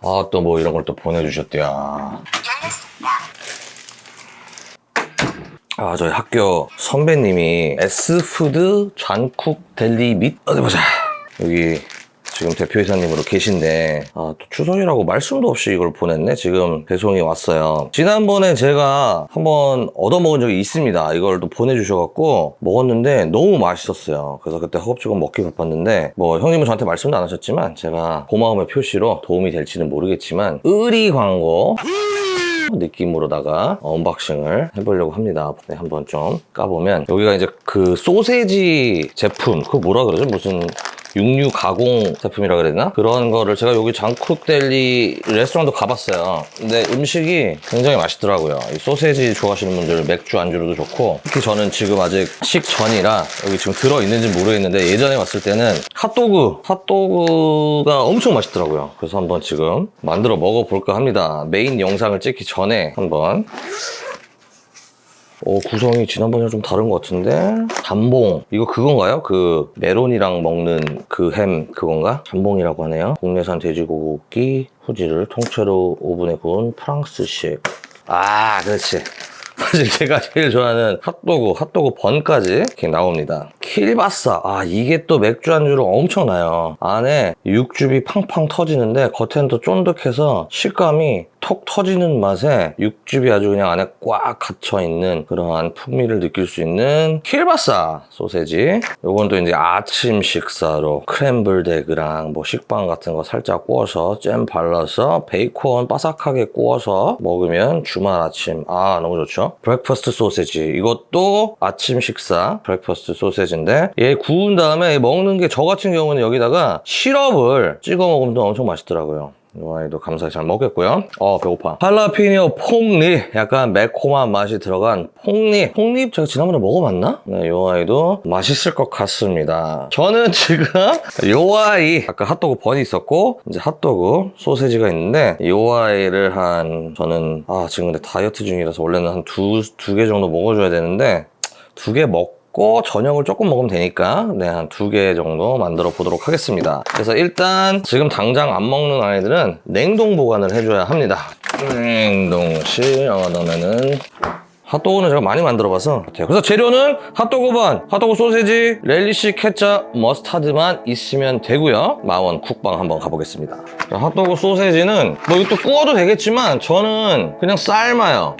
아, 또 뭐 이런 걸 또 보내주셨대요. 아, 저희 학교 선배님이 S푸드 잔쿡 델리 및 어디 보자. 여기 지금 대표이사님으로 계신데 또 추석이라고 말씀도 없이 이걸 보냈네. 지금 배송이 왔어요. 지난번에 제가 한번 얻어먹은 적이 있습니다. 이걸 또 보내주셔갖고 먹었는데 너무 맛있었어요. 그래서 그때 허겁지겁 먹기 바빴는데 뭐 형님은 저한테 말씀도 안 하셨지만 제가 고마움의 표시로 도움이 될지는 모르겠지만 의리 광고 느낌으로다가 언박싱을 해보려고 합니다. 네, 한번 좀 까보면 여기가 이제 그 소세지 제품 그거 뭐라 그러죠? 무슨 육류 가공 제품이라 그래야 되나? 그런 거를 제가 여기 장쿡 델리 레스토랑도 가봤어요. 근데 음식이 굉장히 맛있더라고요. 이 소세지 좋아하시는 분들 맥주 안주로도 좋고 특히 저는 지금 아직 식전이라 여기 지금 들어있는지 모르겠는데 예전에 왔을 때는 핫도그가 엄청 맛있더라고요. 그래서 한번 지금 만들어 먹어볼까 합니다. 메인 영상을 찍기 전에 한번 구성이 지난번이랑 좀 다른 것 같은데? 잠봉. 이거 그건가요? 그 메론이랑 먹는 그 햄 그건가? 잠봉이라고 하네요. 국내산 돼지고기 후지를 통째로 오븐에 구운 프랑스식. 아, 그렇지. 사실 제가 제일 좋아하는 핫도그 번까지 이렇게 나옵니다. 킬바사. 아, 이게 또 맥주 안주로 엄청나요. 안에 육즙이 팡팡 터지는데 겉에는 또 쫀득해서 식감이 톡 터지는 맛에 육즙이 아주 그냥 안에 꽉 갇혀있는 그러한 풍미를 느낄 수 있는 킬바사 소세지. 요건 또 이제 아침 식사로 크렘블 에그랑 뭐 식빵 같은 거 살짝 구워서 잼 발라서 베이컨 바삭하게 구워서 먹으면 주말 아침 너무 좋죠. 브렉퍼스트 소세지. 이것도 아침 식사 브렉퍼스트 소세지인데 얘 구운 다음에 먹는 게 저 같은 경우는 여기다가 시럽을 찍어 먹으면 또 엄청 맛있더라고요. 이 아이도 감사히 잘 먹겠고요. 배고파. 할라피뇨 폭립. 약간 매콤한 맛이 들어간 폭립 제가 지난번에 먹어봤나? 네, 이 아이도 맛있을 것 같습니다. 저는 지금 이 아이 아까 핫도그 번이 있었고 이제 핫도그 소세지가 있는데 이 아이를 저는 지금 근데 다이어트 중이라서 원래는 한 두 개 정도 먹어줘야 되는데 2개 먹고 저녁을 조금 먹으면 되니까 한 2개 정도 만들어 보도록 하겠습니다. 그래서 일단 지금 당장 안 먹는 아이들은 냉동 보관을 해줘야 합니다. 냉동실 넣으면은 핫도그는 제가 많이 만들어봐서 그래서 재료는 핫도그 번, 핫도그 소세지, 렐리시, 케첩, 머스타드만 있으면 되고요. 마원 쿡방 한번 가보겠습니다. 핫도그 소세지는 뭐 이것도 구워도 되겠지만 저는 그냥 삶아요.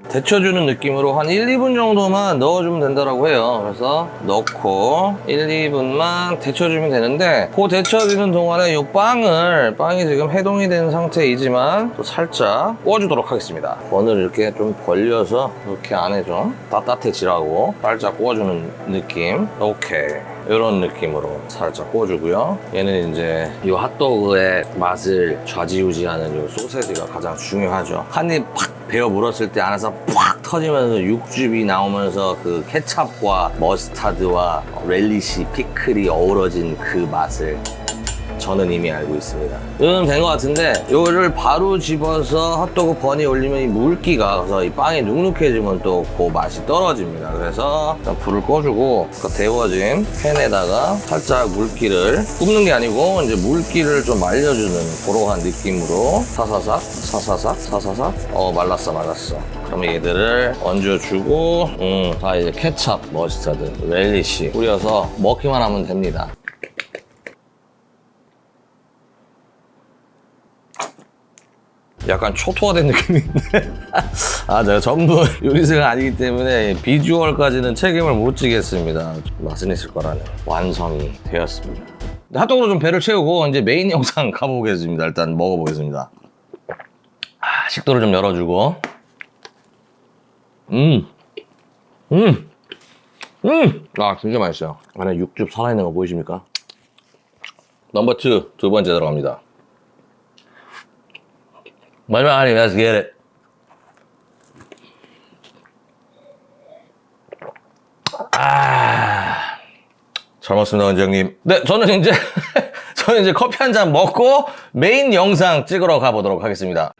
데쳐주는 느낌으로 한 1, 2분 정도만 넣어주면 된다고 해요. 그래서 넣고 1, 2분만 데쳐주면 되는데 그 데쳐지는 동안에 이 빵이 지금 해동이 된 상태이지만 또 살짝 구워주도록 하겠습니다. 번을 이렇게 좀 벌려서 이렇게 안에 좀 따뜻해지라고 살짝 구워주는 느낌. 오케이. 이런 느낌으로 살짝 구워주고요. 얘는 이제 이 핫도그의 맛을 좌지우지하는 이 소세지가 가장 중요하죠. 한입 팍 베어 물었을 때 안에서 팍 터지면서 육즙이 나오면서 그 케찹과 머스타드와 렐리시, 피클이 어우러진 그 맛을 저는 이미 알고 있습니다. 이건 된 것 같은데 이거를 바로 집어서 핫도그 번이 올리면 이 물기가 가서 이 빵이 눅눅해지면 또 그 맛이 떨어집니다. 그래서 일단 불을 꺼주고 그 데워진 팬에다가 살짝 물기를 굽는 게 아니고 이제 물기를 좀 말려주는 그러한 느낌으로 사사삭 말랐어. 그러면 얘들을 얹어주고 다 이제 케찹, 머스타드, 렐리시 뿌려서 먹기만 하면 됩니다. 약간 초토화된 느낌인데 제가 전문 요리사가 아니기 때문에 비주얼까지는 책임을 못 지겠습니다. 맛은 있을 거라는 완성이 되었습니다. 핫도그로 좀 배를 채우고 이제 메인 영상 가보겠습니다. 일단 먹어보겠습니다. 식도를 좀 열어주고 진짜 맛있어요. 안에 육즙 살아있는 거 보이십니까? 넘버 2, 두 번째 들어갑니다. 마지막 아니, let's get it. 잘 먹습니다, 원장님. 네, 저는 이제 커피 한 잔 먹고 메인 영상 찍으러 가보도록 하겠습니다.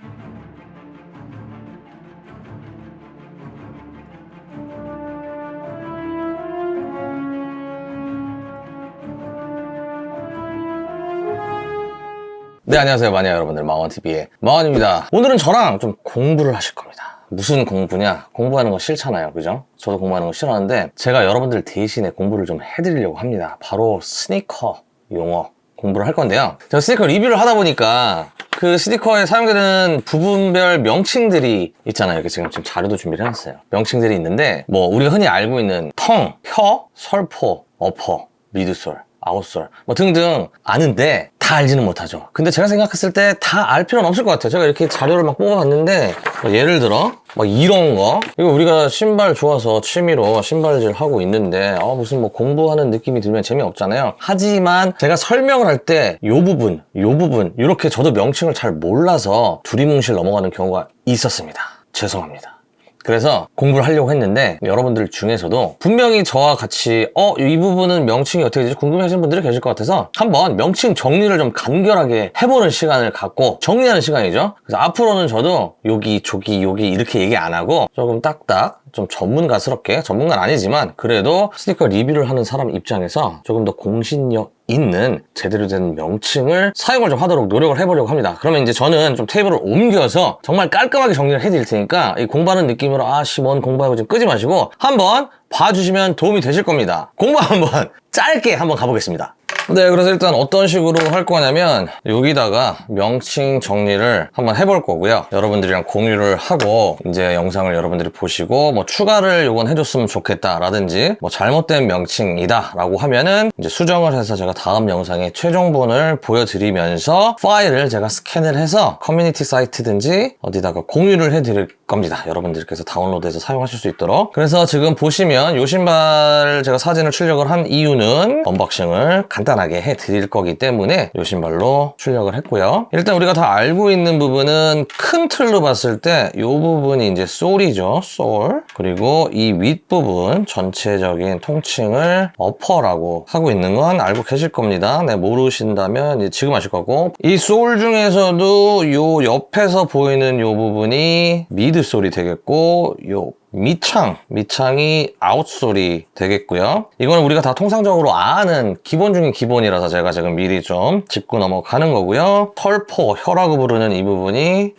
네, 안녕하세요 마니아 여러분들, 마원TV의 마원입니다. 오늘은 저랑 좀 공부를 하실 겁니다. 무슨 공부냐? 공부하는 거 싫잖아요, 그죠? 저도 공부하는 거 싫어하는데 제가 여러분들 대신에 공부를 좀 해드리려고 합니다. 바로 스니커 용어 공부를 할 건데요. 제가 스니커 리뷰를 하다 보니까 그 스니커에 사용되는 부분별 명칭들이 있잖아요. 이렇게 지금 자료도 준비를 해놨어요. 명칭들이 있는데 뭐 우리가 흔히 알고 있는 텅, 혀, 설포, 어퍼, 미드솔, 아웃솔 뭐 등등 아는데 다 알지는 못하죠. 근데 제가 생각했을 때 다 알 필요는 없을 것 같아요. 제가 이렇게 자료를 막 뽑아봤는데 뭐 예를 들어 막 이런 거, 이거 우리가 신발 좋아서 취미로 신발질 하고 있는데 무슨 뭐 공부하는 느낌이 들면 재미없잖아요. 하지만 제가 설명을 할 때 요 부분 이렇게 저도 명칭을 잘 몰라서 두리뭉실 넘어가는 경우가 있었습니다. 죄송합니다. 그래서 공부를 하려고 했는데 여러분들 중에서도 분명히 저와 같이 이 부분은 명칭이 어떻게 되지 궁금해 하시는 분들이 계실 것 같아서 한번 명칭 정리를 좀 간결하게 해보는 시간을 갖고 정리하는 시간이죠. 그래서 앞으로는 저도 여기 저기 여기 이렇게 얘기 안 하고 조금 딱딱 좀 전문가스럽게, 전문가는 아니지만 그래도 스니커 리뷰를 하는 사람 입장에서 조금 더 공신력 있는 제대로 된 명칭을 사용을 좀 하도록 노력을 해보려고 합니다. 그러면 이제 저는 좀 테이블을 옮겨서 정말 깔끔하게 정리를 해드릴 테니까 이 공부하는 느낌으로 뭔 공부하고 좀 끄지 마시고 한번 봐주시면 도움이 되실 겁니다. 공부 한번 짧게 한번 가보겠습니다. 네, 그래서 일단 어떤 식으로 할 거냐면 여기다가 명칭 정리를 한번 해볼 거고요. 여러분들이랑 공유를 하고 이제 영상을 여러분들이 보시고 뭐 추가를 요건 해줬으면 좋겠다 라든지 뭐 잘못된 명칭이다 라고 하면은 이제 수정을 해서 제가 다음 영상에 최종본을 보여드리면서 파일을 제가 스캔을 해서 커뮤니티 사이트든지 어디다가 공유를 해드릴 겁니다. 여러분들께서 다운로드해서 사용하실 수 있도록. 그래서 지금 보시면 요 신발 제가 사진을 출력을 한 이유는 언박싱을 간단하게 해드릴 거기 때문에 요 신발로 출력을 했고요. 일단 우리가 다 알고 있는 부분은 큰 틀로 봤을 때 요 부분이 이제 솔이죠. 솔. 그리고 이 윗부분 전체적인 통칭을 어퍼라고 하고 있는 건 알고 계실 겁니다. 네, 모르신다면 이제 지금 아실 거고. 이 솔 중에서도 요 옆에서 보이는 요 부분이 미드솔이 되겠고 요 밑창이 아웃솔이 되겠고요. 이거는 우리가 다 통상적으로 아는 기본 중에 기본이라서 제가 지금 미리 좀 짚고 넘어가는 거고요. 털포, 혀라고 부르는 이 부분이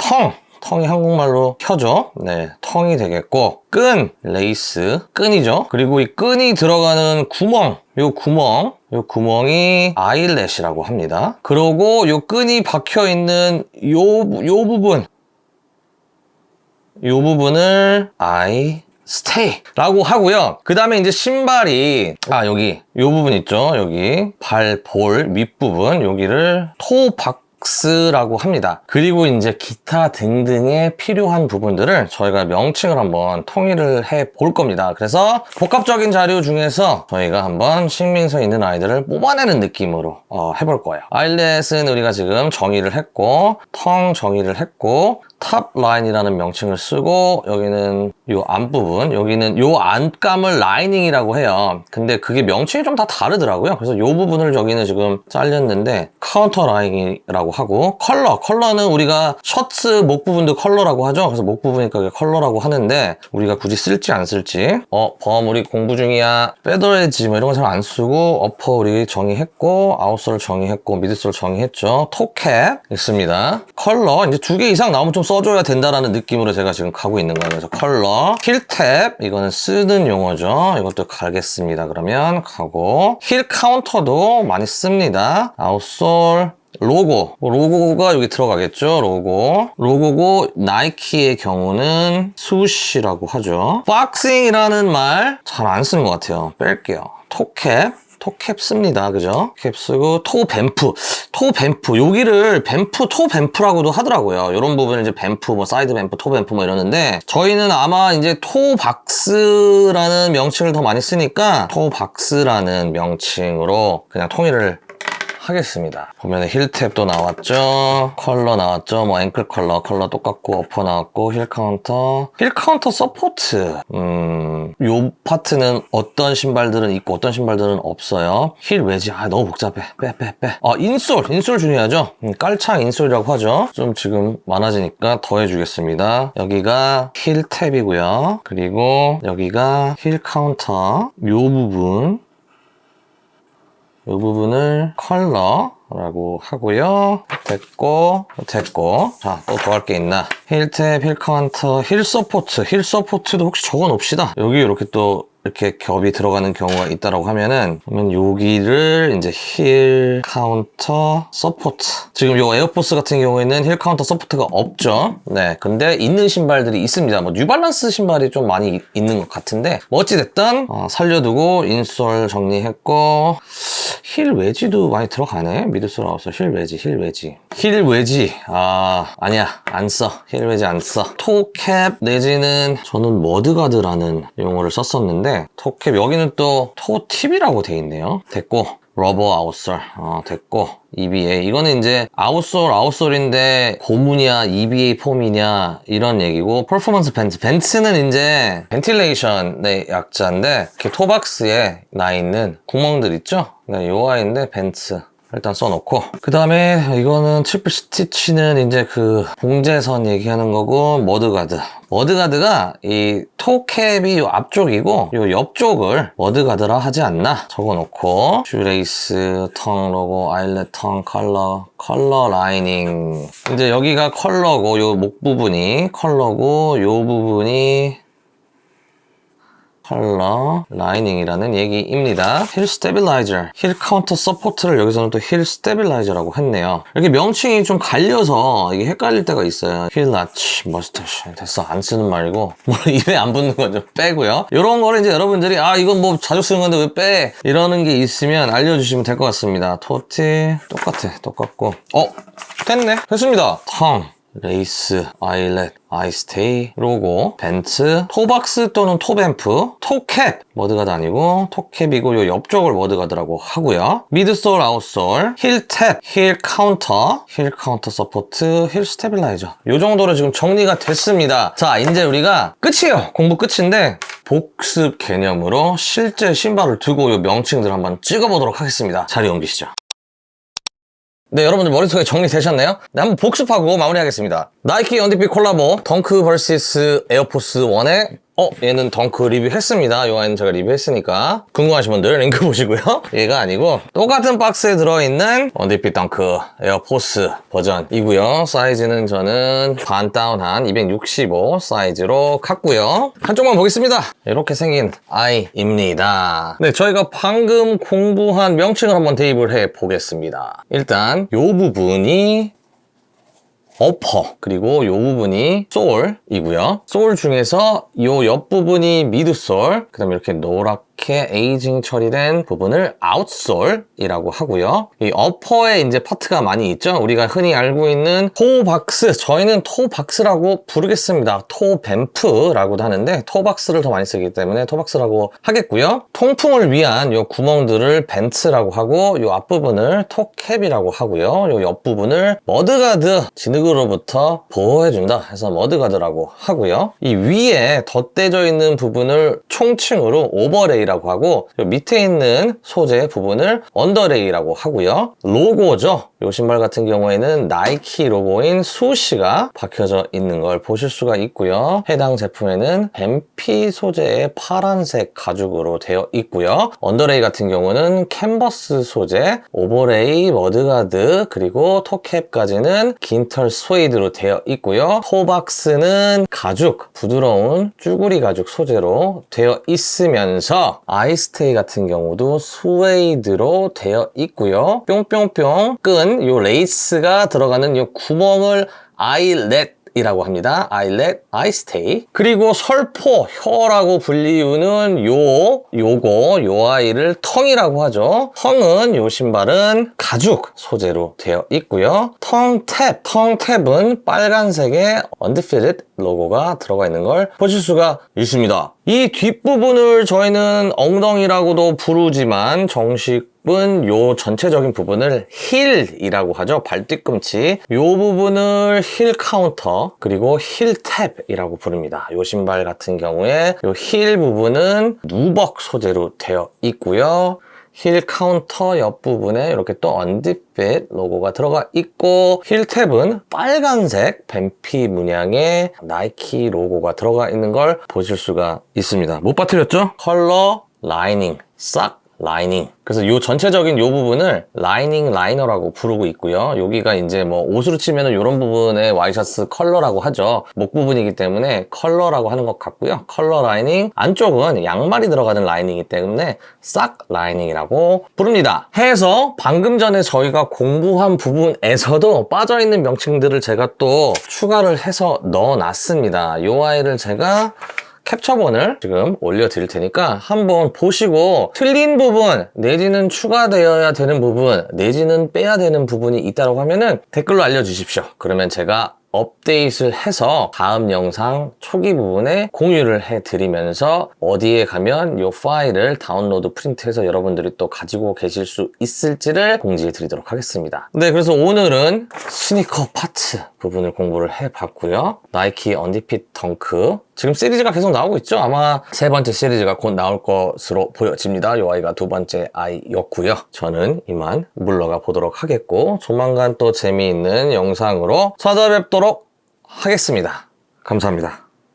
텅이 한국말로 혀죠. 네, 텅이 되겠고 끈, 레이스, 끈이죠. 그리고 이 끈이 들어가는 구멍, 요 구멍이 아이렛이라고 합니다. 그리고 요 끈이 박혀 있는 요 부분을 stay 라고 하고요. 그 다음에 이제 신발이 여기 요 부분 있죠. 여기 볼 밑부분 여기를 토박스라고 합니다. 그리고 이제 기타 등등의 필요한 부분들을 저희가 명칭을 한번 통일을 해 볼 겁니다. 그래서 복합적인 자료 중에서 저희가 한번 신빙성 있는 아이들을 뽑아내는 느낌으로 해볼 거예요. 아일렛은 우리가 지금 정의를 했고 텅 정의를 했고 탑 라인이라는 명칭을 쓰고 여기는 요 앞부분, 여기는 요 안감을 라이닝이라고 해요. 근데 그게 명칭이 좀 다 다르더라고요. 그래서 요 부분을 저기는 지금 잘렸는데 카운터 라인이라고 하고 컬러는 우리가 셔츠 목 부분도 컬러라고 하죠. 그래서 목 부분이니까 그게 컬러라고 하는데 우리가 굳이 쓸지 안 쓸지 범 우리 공부 중이야 페더 엣지 뭐 이런 거 잘 안 쓰고 어퍼 우리 정의했고 아웃솔 정의했고 미드솔 정의했죠. 토캡 있습니다. 컬러 이제 2개 이상 나오면 좀 써줘야 된다라는 느낌으로 제가 지금 가고 있는 거예요. 그래서 컬러, 힐탭 이거는 쓰는 용어죠. 이것도 가겠습니다. 그러면 가고 힐 카운터도 많이 씁니다. 아웃솔 로고가 여기 들어가겠죠. 로고고 나이키의 경우는 스우시라고 하죠. 박싱이라는 말 잘 안 쓰는 것 같아요. 뺄게요. 토캡 씁니다. 그죠? 캡 쓰고 토뱀프 여기를 토뱀프라고도 하더라고요. 이런 부분을 이제 뱀프 뭐 사이드 뱀프 토뱀프 뭐 이러는데 저희는 아마 이제 토박스라는 명칭을 더 많이 쓰니까 토박스라는 명칭으로 그냥 통일을 하겠습니다. 보면 힐탭도 나왔죠. 컬러 나왔죠. 뭐 앵클 컬러 똑같고 어퍼 나왔고 힐 카운터 서포트. 요 파트는 어떤 신발들은 있고 어떤 신발들은 없어요. 힐 웨지 너무 복잡해. 빼. 인솔 중요하죠. 깔창 인솔이라고 하죠. 좀 지금 많아지니까 더 해주겠습니다. 여기가 힐 탭이고요. 그리고 여기가 힐 카운터 요 부분 이 부분을 컬러라고 하고요. 됐고. 자, 또 더 할 게 있나? 힐탭, 힐 카운터, 힐 서포트. 힐 서포트도 혹시 적어 놓읍시다. 여기 이렇게 또 이렇게 겹이 들어가는 경우가 있다라고 하면은, 그러면 여기를 이제 힐 카운터 서포트. 지금 요 에어포스 같은 경우에는 힐 카운터 서포트가 없죠. 네. 근데 있는 신발들이 있습니다. 뭐 뉴발란스 신발이 좀 많이 있는 것 같은데, 뭐 어찌됐든 살려두고 인솔 정리했고, 힐 웨지도 많이 들어가네. 미드솔 아웃솔 힐 웨지. 아니야, 안 써. 힐 웨지 안 써. 토캡 내지는 저는 머드가드라는 용어를 썼었는데, 토캡 여기는 또 토팁이라고 돼 있네요. 됐고, 러버 아웃솔 됐고, EBA 이거는 이제 아웃솔인데 고무냐 EBA 폼이냐 이런 얘기고, 퍼포먼스 벤츠는 이제 벤틸레이션의 약자인데, 이렇게 토박스에 나 있는 구멍들 있죠? 네, 요 아이인데 벤츠 일단 써놓고, 그 다음에 이거는 트리플 스티치는 이제 그 봉제선 얘기하는 거고, 머드가드가 이 토캡이 요 앞쪽이고 요 옆쪽을 머드가드라 하지 않나 적어놓고, 슈레이스, 텅 로고, 아일렛 텅, 컬러 라이닝. 이제 여기가 컬러고, 요 목 부분이 컬러고, 요 부분이 컬러 라이닝이라는 얘기입니다. 힐 스테빌라이저, 힐 카운터 서포트를 여기서는 또 힐 스테빌라이저라고 했네요. 이렇게 명칭이 좀 갈려서 이게 헷갈릴 때가 있어요. 힐 라치, 머스터쉬. 됐어, 안 쓰는 말고 뭐 입에 안 붙는 거 좀 빼고요. 이런 거를 이제 여러분들이 이건 뭐 자주 쓰는 건데 왜 빼? 이러는 게 있으면 알려주시면 될 것 같습니다. 토티 똑같고. 됐네, 됐습니다. 텅, 레이스, 아일렛, 아이스테이, 로고, 벤츠, 토박스 또는 토뱀프, 토캡, 머드가드 아니고 토캡이고, 요 옆쪽을 머드가드라고 하고요. 미드솔, 아웃솔, 힐탭, 힐 카운터 서포트, 힐 스테빌라이저. 요 정도로 지금 정리가 됐습니다. 자, 이제 우리가 끝이에요. 공부 끝인데 복습 개념으로 실제 신발을 두고 요 명칭들 한번 찍어보도록 하겠습니다. 자리 옮기시죠. 네, 여러분들 머릿속에 정리되셨나요? 네, 한번 복습하고 마무리하겠습니다. 나이키 언디핏 콜라보 덩크 vs 에어포스 1의 얘는 덩크 리뷰했습니다. 요 아이는 제가 리뷰했으니까 궁금하신 분들 링크 보시고요. 얘가 아니고 똑같은 박스에 들어있는 언디핏 덩크 에어포스 버전이고요. 사이즈는 저는 반 다운한 265 사이즈로 갔고요. 한쪽만 보겠습니다. 이렇게 생긴 아이입니다. 네, 저희가 방금 공부한 명칭을 한번 대입을 해보겠습니다. 일단 요 부분이 어퍼, 그리고 요 부분이 솔이고요. 솔 중에서 요 옆부분이 미드솔, 그 다음에 이렇게 노랗게 에이징 처리된 부분을 아웃솔이라고 하고요. 이 어퍼에 이제 파트가 많이 있죠. 우리가 흔히 알고 있는 토박스, 저희는 토박스라고 부르겠습니다. 토뱀프라고도 하는데 토박스를 더 많이 쓰기 때문에 토박스라고 하겠고요. 통풍을 위한 요 구멍들을 벤츠라고 하고, 요 앞부분을 토캡이라고 하고요. 요 옆부분을 머드가드, 진흙으로부터 보호해준다 해서 머드가드라고 하고요. 이 위에 덧대져 있는 부분을 총칭으로 오버레이라고 하고, 요 밑에 있는 소재 부분을 언더레이라고 하고요. 로고죠. 요 신발 같은 경우에는 나이키 로고인 수시가 박혀져 있는 걸 보실 수가 있고요. 해당 제품에는 뱀피 소재의 파란색 가죽으로 되어 있고요. 언더레이 같은 경우는 캔버스 소재, 오버레이, 머드가드, 그리고 토캡까지는 긴털 스웨이드로 되어 있고요. 토박스는 가죽, 부드러운 쭈구리 가죽 소재로 되어 있으면서 아이스테이 같은 경우도 스웨이드로 되어 있고요. 뿅뿅뿅 끈 요 레이스가 들어가는 요 구멍을 아이렛 이라고 합니다. 아일렛, 아이스테이. 그리고 설포, 혀라고 불리우는 요 아이를 텅이라고 하죠. 텅은 요 신발은 가죽 소재로 되어 있고요. 텅탭은 빨간색의 언디핏 로고가 들어가 있는 걸 보실 수가 있습니다. 이 뒷부분을 저희는 엉덩이라고도 부르지만 정식은 요 전체적인 부분을 힐이라고 하죠. 발 뒤꿈치. 요 부분을 힐 카운터, 그리고 힐 탭이라고 부릅니다. 요 신발 같은 경우에 요 힐 부분은 누벅 소재로 되어 있고요. 힐 카운터 옆부분에 이렇게 또 언디핏 로고가 들어가 있고, 힐 탭은 빨간색 뱀피 문양의 나이키 로고가 들어가 있는 걸 보실 수가 있습니다. 못 빠뜨렸죠? 컬러 라이닝, 싹 라이닝. 그래서 요 전체적인 요 부분을 라이닝 라이너라고 부르고 있고요. 여기가 이제 뭐 옷으로 치면은 이런 부분에 와이셔츠 컬러라고 하죠. 목 부분이기 때문에 컬러라고 하는 것 같고요. 컬러 라이닝. 안쪽은 양말이 들어가는 라이닝이기 때문에 싹 라이닝이라고 부릅니다. 해서 방금 전에 저희가 공부한 부분에서도 빠져있는 명칭들을 제가 또 추가를 해서 넣어놨습니다. 요 아이를 제가 캡처본을 지금 올려드릴 테니까 한번 보시고 틀린 부분 내지는 추가되어야 되는 부분 내지는 빼야 되는 부분이 있다고 하면은 댓글로 알려주십시오. 그러면 제가 업데이트를 해서 다음 영상 초기 부분에 공유를 해드리면서 어디에 가면 이 파일을 다운로드 프린트해서 여러분들이 또 가지고 계실 수 있을지를 공지해 드리도록 하겠습니다. 네, 그래서 오늘은 스니커 파츠 부분을 공부를 해봤고요. 나이키 언디핏 덩크 지금 시리즈가 계속 나오고 있죠. 아마 세 번째 시리즈가 곧 나올 것으로 보여집니다. 이 아이가 두 번째 아이였고요. 저는 이만 물러가 보도록 하겠고 조만간 또 재미있는 영상으로 찾아뵙도록 하겠습니다. 감사합니다.